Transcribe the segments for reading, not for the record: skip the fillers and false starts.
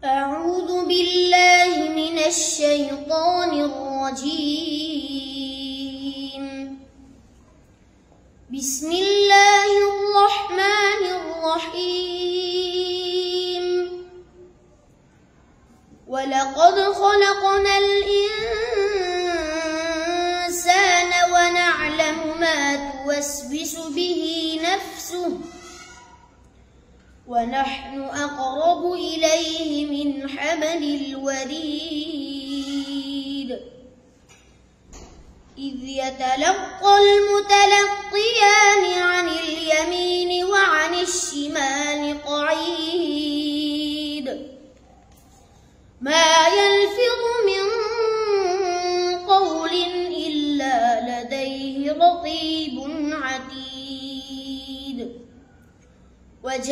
أعوذ بالله من الشيطان الرجيم. بسم الله الرحمن الرحيم. ولقد خلقنا الإنسان ونعلم ما توسوس به نفسه ونحن أقرب إليه من حبل الوريد. إذ يتلقى المتلقيان عن اليمين وعن الشمال قعيد. ما يلفظ من قول إلا لديه رقيب عتيد. وجاءت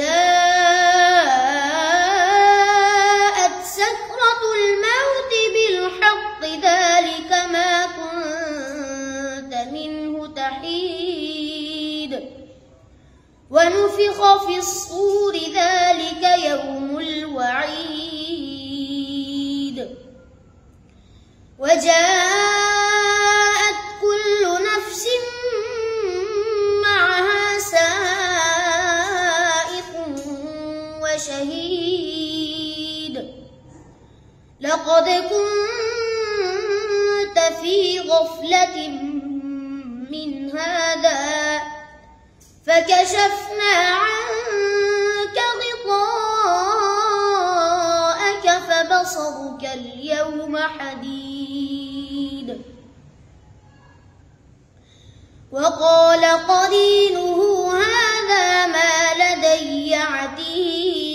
سكرة الموت بالحق ذلك ما كنت منه تحيد. ونفخ في الصور ذلك يوم الوعيد. وجاءت كل نفس معها سائق وشهيد. لقد كنت في غفلة من هذا فكشفنا عنك غطاءك فبصرك اليوم حديد. وقال قرينه هذا ما لدي عتيد.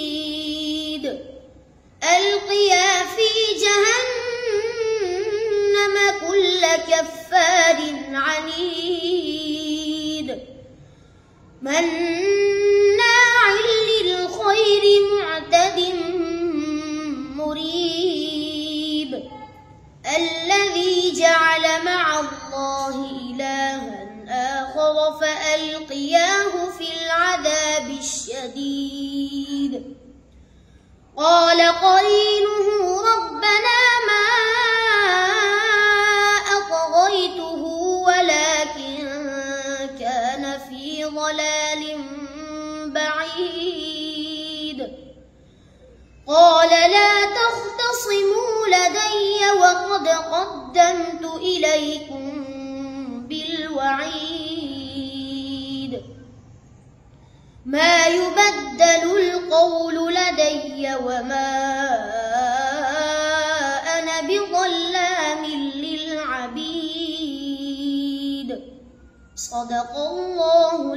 ألقيا في جهنم كل كفار عنيد. مناع للخير معتد مريب. الذي جعل مع الله إلها آخر فألقياه في العذاب الشديد. قال قرينه ربنا ما أطغيته ولكن كان في ضلال بعيد. قال لا تختصموا لدي وقد قدمت إليكم بالوعيد. ما يبدل القول لدي وما أنا بظلام للعبيد. صدق الله